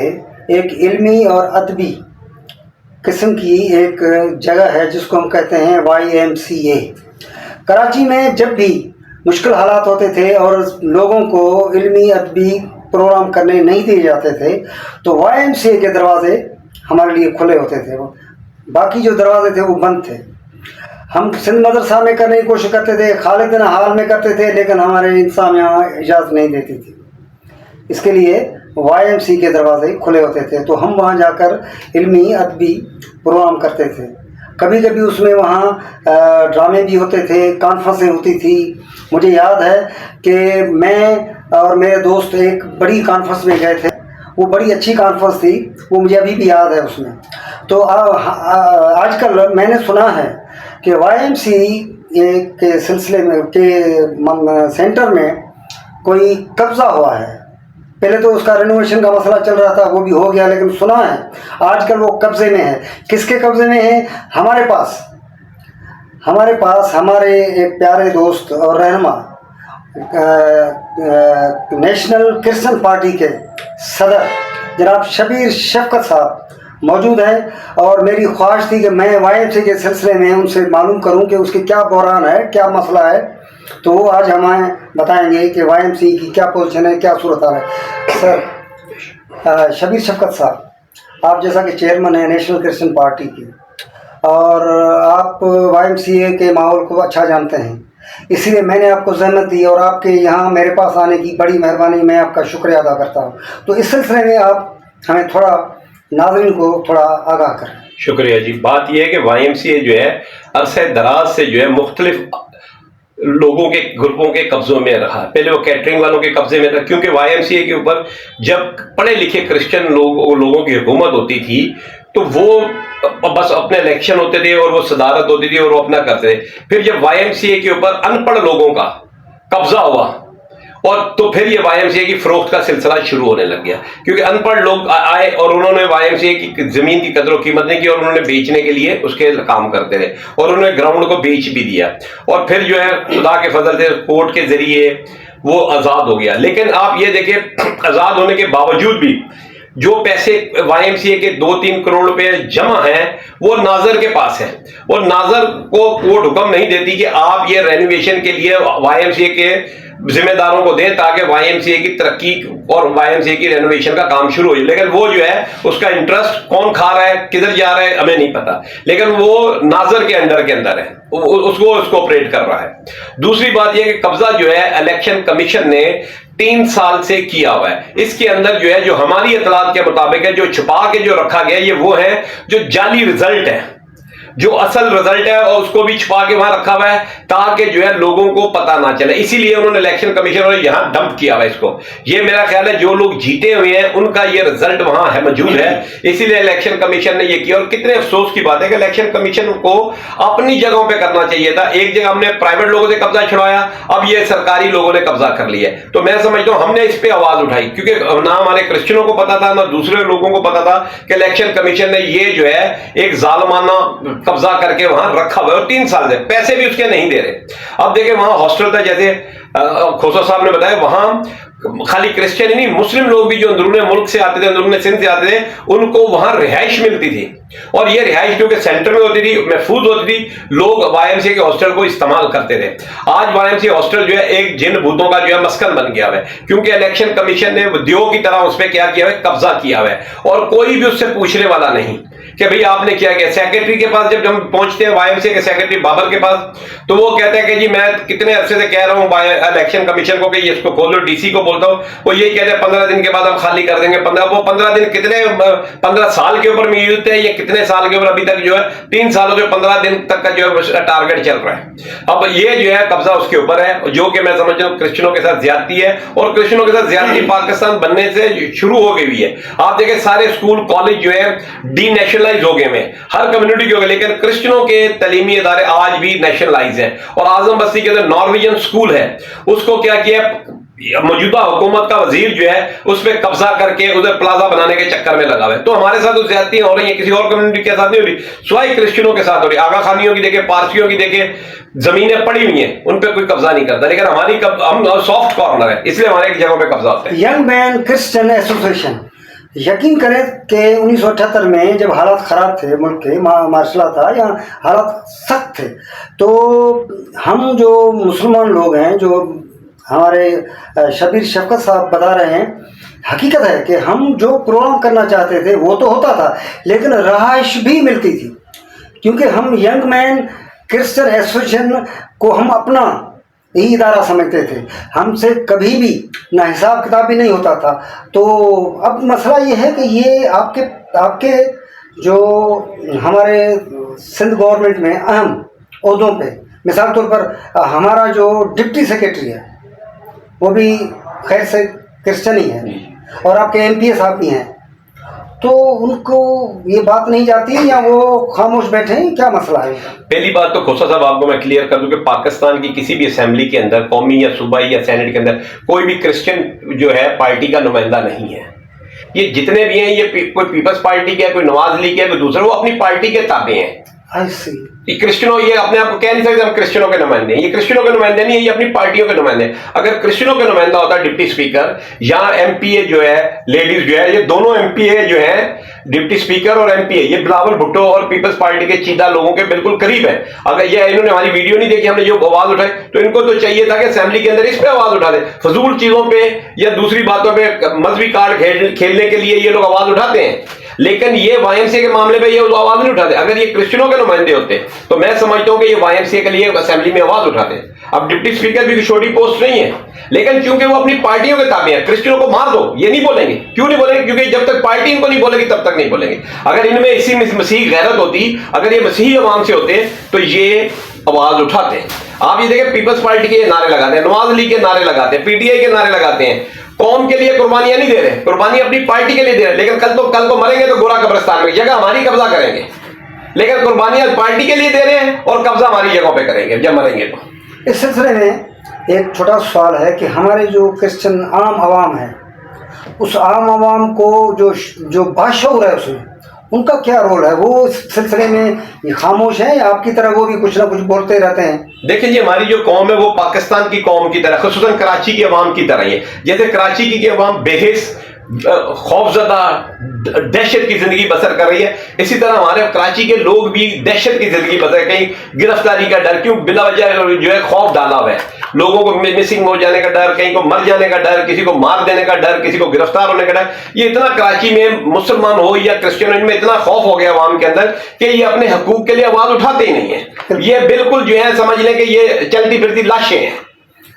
ایک علمی اور ادبی قسم کی ایک جگہ ہے جس کو ہم کہتے ہیں YMCA۔ کراچی میں جب بھی مشکل حالات ہوتے تھے اور لوگوں کو علمی ادبی پروگرام کرنے نہیں دیے جاتے تھے تو YMCA کے دروازے ہمارے لیے کھلے ہوتے تھے، باقی جو دروازے تھے وہ بند تھے۔ ہم سندھ مدرسہ میں کرنے کی کوشش کرتے تھے، خالدین حال میں کرتے تھے، لیکن ہمارے انسان یہاں اجازت نہیں دیتی تھی۔ اس کے لیے YMCA کے دروازے کھلے ہوتے تھے تو ہم وہاں جا کر علمی ادبی پروگرام کرتے تھے۔ کبھی کبھی اس میں وہاں ڈرامے بھی ہوتے تھے، کانفرنسیں ہوتی تھی۔ مجھے یاد ہے کہ میں اور میرے دوست ایک بڑی کانفرنس میں گئے تھے، وہ بڑی اچھی کانفرنس تھی، وہ مجھے ابھی بھی یاد ہے۔ اس میں تو آج کل میں نے سنا ہے کہ YMCA کے سلسلے میں کے سینٹر میں کوئی قبضہ ہوا ہے۔ پہلے تو اس کا رینوویشن کا مسئلہ چل رہا تھا، وہ بھی ہو گیا، لیکن سنا ہے آج کل وہ قبضے میں ہے۔ کس کے قبضے میں ہے؟ ہمارے پاس ہمارے ایک پیارے دوست اور رہنما نیشنل کرسچن پارٹی کے صدر جناب شبیر شفقت صاحب موجود ہیں، اور میری خواہش تھی کہ میں YMCA کے سلسلے میں ان سے معلوم کروں کہ اس کے کیا بحران ہے، کیا مسئلہ ہے۔ تو وہ آج ہمیں بتائیں گے کہ YMCA کی کیا پوزیشن ہے، کیا صورتحال ہے۔ سر شبیر شفقت صاحب، آپ جیسا کہ چیئرمین ہیں نیشنل کرسچن پارٹی کی، اور آپ YMCA کے ماحول کو اچھا جانتے ہیں، اسی لیے میں نے آپ کو زحمت دی اور آپ کے یہاں میرے پاس آنے کی بڑی مہربانی، میں آپ کا شکریہ ادا کرتا ہوں۔ تو اس سلسلے میں آپ ہمیں تھوڑا ناظرین کو تھوڑا آگاہ کریں۔ شکریہ جی۔ بات یہ ہے کہ YMCA جو ہے عرصہ دراز سے جو ہے مختلف لوگوں کے گروپوں کے قبضوں میں رہا۔ پہلے وہ کیٹرنگ والوں کے قبضے میں تھا، کیونکہ YMCA کے اوپر جب پڑھے لکھے کرسچن لوگوں کی حکومت ہوتی تھی تو وہ بس اپنے الیکشن ہوتے تھے اور وہ صدارت ہوتی تھی اور وہ اپنا کرتے تھے۔ پھر جب YMCA کے اوپر ان پڑھ لوگوں کا قبضہ ہوا اور تو پھر یہ YMCA کی فروخت کا سلسلہ شروع ہونے لگ گیا، کیونکہ ان پڑھ لوگ آئے اور انہوں نے YMCA کی زمین کی قدر و قیمت نہیں کی اور انہوں نے بیچنے کے لیے اس کے کام کرتے رہے اور انہوں نے گراؤنڈ کو بیچ بھی دیا، اور پھر جو ہے خدا کے فضل سے کورٹ کے ذریعے وہ آزاد ہو گیا۔ لیکن آپ یہ دیکھیں آزاد ہونے کے باوجود بھی جو پیسے YMCA کے 2-3 کروڑ روپے جمع ہیں وہ ناظر کے پاس ہے، اور ناظر کو کورٹ حکم نہیں دیتی کہ آپ یہ رینوویشن کے لیے YMCA کے ذمہ داروں کو دیں تاکہ YMCA کی ترقی اور YMCA کی رینوویشن کا کام شروع ہو جائے، لیکن وہ جو ہے اس کا انٹرسٹ کون کھا رہا ہے، کدھر جا رہا ہے، ہمیں نہیں پتا، لیکن وہ ناظر کے اندر ہے، اس کو آپریٹ کر رہا ہے۔ دوسری بات یہ کہ قبضہ جو ہے الیکشن کمیشن نے 3 سال سے کیا ہوا ہے۔ اس کے اندر جو ہے جو ہماری اطلاعات کے مطابق ہے، جو چھپا کے جو رکھا گیا یہ وہ ہے جو جعلی رزلٹ ہے، جو اصل رزلٹ ہے اور اس کو بھی چھپا کے وہاں رکھا ہوا ہے تاکہ جو ہے لوگوں کو پتہ نہ چلے، اسی لیے انہوں نے الیکشن کمیشن اور یہاں ڈمپ کیا ہوا ہے اس کو۔ یہ میرا خیال ہے جو لوگ جیتے ہوئے ہیں ان کا یہ رزلٹ وہاں ہے موجود ہے، اسی لیے الیکشن کمیشن نے یہ کیا۔ اور کتنے افسوس کی بات ہے کہ الیکشن کمیشن کو اپنی جگہوں پہ کرنا چاہیے تھا۔ ایک جگہ ہم نے پرائیویٹ لوگوں سے قبضہ چھڑوایا، اب یہ سرکاری لوگوں نے قبضہ کر لیا ہے۔ تو میں سمجھتا ہوں ہم نے اس پہ آواز اٹھائی، کیونکہ نہ ہمارے کرسچنوں کو پتا تھا نہ دوسرے لوگوں کو پتا تھا کہ الیکشن کمیشن نے یہ جو ہے ایک ظالمانہ قبضہ کر کے وہاں رکھا ہوا ہے، اور 3 سال سے پیسے بھی اس کے نہیں دے رہے۔ اب دیکھیں وہاں ہاسٹل تھا، جیسے کھوسا صاحب نے بتایا، وہاں خالی کرسچن ہی نہیں، مسلم لوگ بھی جو اندرون ملک سے آتے تھے، اندرون سندھ سے آتے تھے، ان کو وہاں رہائش ملتی تھی، اور یہ رہائش جو کہ سینٹر میں ہوتی تھی، محفوظ ہوتی تھی، لوگ YMCA کے ہاسٹل کو استعمال کرتے تھے۔ آج YMCA ہاسٹل جو ہے ایک جن بھوتوں کا جو ہے مسکن بن گیا ہے، کیونکہ الیکشن کمیشن نے دیو کی طرح اس پہ کیا کیا ہے، قبضہ کیا ہے، اور کوئی بھی اس سے پوچھنے والا نہیں کہ بھئی آپ نے کیا کیا۔ سیکرٹری کے پاس جب ہم پہنچتے ہیں YMCA کے سیکرٹری بابر کے پاس، تو وہ کہتے ہیں کہ جی میں کتنے عرصے سے کہہ رہا ہوں الیکشن کمیشن کو کہ یہ اس کو کھول دو، DC کو بولتا ہوں، وہ یہی کہتے ہیں 15 دن کے بعد ہم خالی کر دیں گے۔ وہ 15 دن کتنے 15 سال کے اوپر میت ہے، یہ کتنے سال کے اوپر، ابھی تک جو ہے 3 سالوں سے 15 دن تک کا جو ہے ٹارگٹ چل رہا ہے۔ اب یہ جو ہے قبضہ اس کے اوپر ہے، جو کہ میں سمجھتا ہوں کرسچنوں کے ساتھ زیادتی ہے، اور کرسچنوں کے ساتھ زیادتی پاکستان بننے سے شروع ہو گئی ہوئی ہے۔ آپ دیکھیں سارے اسکول کالج جو ہے ڈی نیشنلائز ہو گئے ہیں، ہر کمیونٹی کے ہو گئے، لیکن کرسچنوں کے تعلیمی ادارے آج بھی نیشنلائز ہیں۔ اور اعظم بستی کے اندر نارویجن اسکول ہے، اس کو کیا کیا موجودہ حکومت کا وزیر جو ہے اس پہ قبضہ کر کے ادھر پلازا بنانے کے چکر میں لگا ہوا ہے۔ تو ہمارے ساتھ تو زیادتیاں ہو رہی ہیں، کسی اور کمیونٹی کے ساتھ نہیں ہو رہی، سوائے کرسچنوں کے ساتھ ہو رہی ہے۔ آغا خانیوں کی دیکھیں، پارسیوں کی دیکھیں، زمینیں پڑی ہوئی ہیں، ان پہ کوئی قبضہ نہیں کرتا، لیکن ہم سافٹ کارنر ہے، اس لیے ہمارے ایک جگہوں پہ قبضہ ہوتا ہے۔ ینگ مین کرسچن ایسوسیشن یقین کریں کہ 1978 میں جب حالات خراب تھے ملک کے، معاشلہ تھا یا حالات سخت تھے، تو ہم جو مسلمان لوگ ہیں، جو ہمارے شبیر شفقت صاحب بتا رہے ہیں، حقیقت ہے کہ ہم جو پروگرام کرنا چاہتے تھے وہ تو ہوتا تھا، لیکن رہائش بھی ملتی تھی، کیونکہ ہم ینگ مین کرسچن ایسوسیشن کو ہم اپنا یہی ادارہ سمجھتے تھے، ہم سے کبھی بھی نہ حساب کتاب بھی نہیں ہوتا تھا۔ تو اب مسئلہ یہ ہے کہ یہ آپ کے جو ہمارے سندھ گورنمنٹ میں اہم عہدوں پہ، مثال طور پر ہمارا جو ڈپٹی سیکریٹری ہے وہ بھی خیر سے کرسچن ہی ہے، اور آپ کے ایم پی اے صاحب بھی ہیں، تو ان کو یہ بات نہیں جاتی یا وہ خاموش بیٹھے ہیں؟ کیا مسئلہ ہے؟ پہلی بات تو کھوسا صاحب آپ کو میں کلیئر کر دوں کہ پاکستان کی کسی بھی اسمبلی کے اندر، قومی یا صوبائی یا سینٹ کے اندر، کوئی بھی کرسچن جو ہے پارٹی کا نمائندہ نہیں ہے۔ یہ جتنے بھی ہیں، یہ کوئی پیپلز پارٹی کے ہے، کوئی نواز لیگ کے ہے، کوئی دوسرا، وہ اپنی پارٹی کے تابع ہیں۔ یہ کرسچنوں، یہ اپنے آپ کو کہہ نہیں سکتے ہم کرسچنوں کے نمائندے ہیں، یہ کرسچنوں کے نمائندے نہیں ہیں، یہ اپنی پارٹیوں کے نمائندے ہیں۔ اگر کرسچنوں کے نمائندہ ہوتا ہے ڈپٹی اسپیکر یا ایم پی اے جو ہے، لیڈیز جو ہے، یہ دونوں ایم پی اے جو ہیں، ڈپٹی اسپیکر اور ایم پی اے، یہ بلاول بھٹو اور پیپلز پارٹی کے چیدہ لوگوں کے بالکل قریب ہیں۔ اگر یہ انہوں نے ہماری ویڈیو نہیں دیکھی، ہم نے جو آواز اٹھائی، تو ان کو تو چاہیے تھا کہ اسمبلی کے اندر اس پہ آواز اٹھا دیں۔ فضول چیزوں پہ یا دوسری باتوں پہ، مذہبی کارڈ کھیلنے کے لیے یہ لوگ آواز اٹھاتے ہیں، لیکن یہ وائی ایم سی اے کے معاملے میں یہ آواز نہیں اٹھاتے۔ اگر یہ کرسچنوں کے نمائندے ہوتے تو میں سمجھتا ہوں کہ یہ وائی ایم سی اے کے لیے اسمبلی میں آواز اٹھاتے۔ اب ڈپٹی اسپیکر بھی چھوٹی پوسٹ نہیں ہے، لیکن چونکہ وہ اپنی پارٹیوں کے تابع ہیں، کرسچنوں کو مار دو یہ نہیں بولیں گے۔ کیوں نہیں بولیں گے؟ کیونکہ جب تک پارٹی ان کو نہیں بولے گی تب تک نہیں بولیں گے۔ اگر ان میں اسی مسیحی غیرت ہوتی، اگر یہ مسیحی عوام سے ہوتے تو یہ آواز اٹھاتے۔ آپ یہ دیکھیں، پیپلز پارٹی کے نعرے لگاتے ہیں، نواز لیگ کے نعرے لگاتے ہیں، پی ٹی آئی کے نعرے لگاتے ہیں، قوم کے لیے قربانیاں نہیں دے رہے، قربانی اپنی پارٹی کے لیے دے رہے، لیکن کل کو مریں گے تو گورا قبرستان میں جگہ ہماری قبضہ کریں گے، لیکن قربانیاں پارٹی کے لیے دے رہے ہیں اور قبضہ ہماری جگہوں پہ کریں گے جب مریں گے تو۔ اس سلسلے میں ایک چھوٹا سوال ہے کہ ہمارے جو کرسچن عام عوام ہے، اس عام عوام کو جو باشعور ہے، اس میں ان کا کیا رول ہے؟ وہ اس سلسلے میں خاموش ہیں یا آپ کی طرح وہ بھی کچھ نہ کچھ بولتے رہتے ہیں؟ دیکھیں جی، ہماری جو قوم ہے وہ پاکستان کی قوم کی طرح، خصوصاً کراچی کی عوام کی طرح ہی ہے۔ جیسے کراچی کی عوام بے حس، خوفزدہ، دہشت کی زندگی بسر کر رہی ہے، اسی طرح ہمارے کراچی کے لوگ بھی دہشت کی زندگی بسر، کہیں گرفتاری کا ڈر، کیوں بلا وجہ جو ہے خوف ڈالا ہوا ہے لوگوں کو، مسنگ ہو جانے کا ڈر، کہیں کو مر جانے کا ڈر، کسی کو مار دینے کا ڈر، کسی کو گرفتار ہونے کا ڈر۔ یہ اتنا کراچی میں مسلمان ہو یا کرسچن، ان میں اتنا خوف ہو گیا عوام کے اندر کہ یہ اپنے حقوق کے لیے آواز اٹھاتے ہی نہیں ہیں۔ یہ بالکل جو ہے سمجھ لیں کہ یہ چلتی پھرتی لاشیں ہیں۔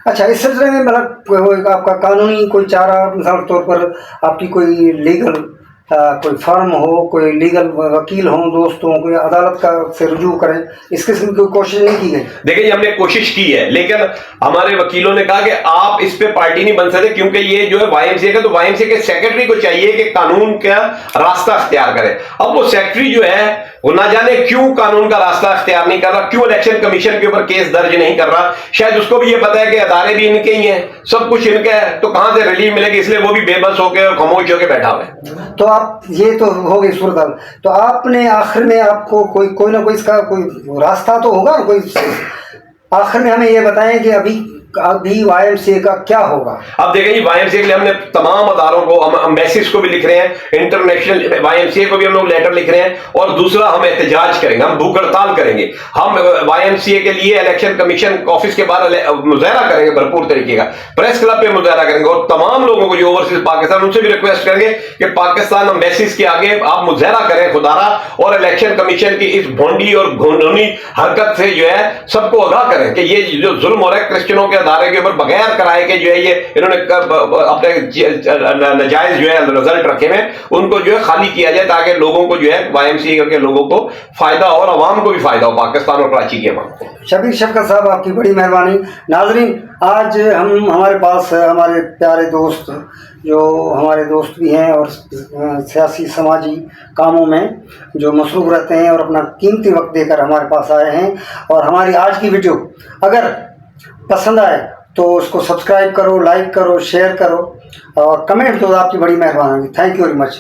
اچھا، اس سلسلے میں مطلب آپ کا قانونی کوئی چارہ، مثال کے طور پر آپ کی کوئی لیگل کوئی فرم ہو، کوئی لیگل وکیل ہوں، دوست ہوں، کوئی عدالت کا سے رجوع کریں، اس قسم کی کوئی کوشش نہیں کی گئی؟ دیکھیں جی، ہم نے کوشش کی ہے، لیکن ہمارے وکیلوں نے کہا کہ آپ اس پہ پارٹی نہیں بن سکتے، کیونکہ یہ جو ہے وائی ایم سی اے کا، تو وائی ایم سی اے کے سیکرٹری کو چاہیے کہ قانون کا راستہ اختیار کرے۔ اب وہ سیکرٹری جو ہے وہ نہ جانے کیوں قانون کا راستہ اختیار نہیں کر رہا، کیوں الیکشن کمیشن کے اوپر کیس درج نہیں کر رہا۔ شاید اس کو بھی یہ پتا ہے کہ ادارے بھی ان کے ہی ہیں، سب کچھ ان کا ہے، تو کہاں سے ریلیف ملے گی، اس لیے وہ بھی بے بس ہو کے اور خاموش ہو کے بیٹھا ہوا ہے۔ تو آپ، یہ تو ہو گئی صورتحال، تو آپ نے آخر میں آپ کو کوئی نہ کوئی اس کا کوئی راستہ تو ہوگا، کوئی آخر میں ہمیں یہ بتائیں کہ ابھی وائی ایم سی اے کا کیا ہوگا؟ اب دیکھیں جی، وائی ایم سی اے کے لیے ہم نے تمام اداروں کو، ہم امبیسیز کو بھی لکھ رہے ہیں، انٹرنیشنل وائی ایم سی اے کو بھی ہم لوگ لیٹر لکھ رہے ہیں، اور دوسرا ہم احتجاج کریں گے، ہم بھوک ہڑتال کریں گے، ہم وائی ایم سی اے کے لیے الیکشن کمیشن آفس کے باہر مظاہرہ کریں گے، بھرپور طریقے کا پریس کلب پہ مظاہرہ کریں گے، اور تمام لوگوں کو جو اوورسیز پاکستان، ان سے بھی ریکویسٹ کریں گے کہ پاکستان امبیسیز کے آگے آپ مظاہرہ کریں خدارا، اور الیکشن کمیشن کی اس بھونڈی اور گھونڈونی حرکت سے جو ہے سب کو آگاہ کریں کہ یہ جو ظلم ہو رہا ہے کرسچنوں کے ادارے کے اوپر بغیر کرائے کے، جو ہے یہ انہوں نے اپنے نجائز جو ہے رزلٹ رکھے ہوئے، ان کو جو ہے خالی کیا جائے، تاکہ لوگوں کو جو ہے وائی ایم سی اے کے لوگوں کو فائدہ اور عوام کو بھی فائدہ ہو، پاکستان اور کراچی کے عوام کو۔ شبیر شفقت صاحب، آپ کی بڑی مہربانی۔ ناظرین، آج ہمارے پاس ہمارے پیارے دوست، جو ہمارے دوست بھی ہیں اور سیاسی سماجی کاموں میں جو مصروف رہتے ہیں اور اپنا قیمتی وقت دے کر ہمارے پاس آئے ہیں، اور ہماری آج کی ویڈیو اگر پسند آئے تو اس کو سبسکرائب کرو، لائک کرو، شیئر کرو اور کمنٹ دو، آپ کی بڑی مہربانی۔ Thank you very much.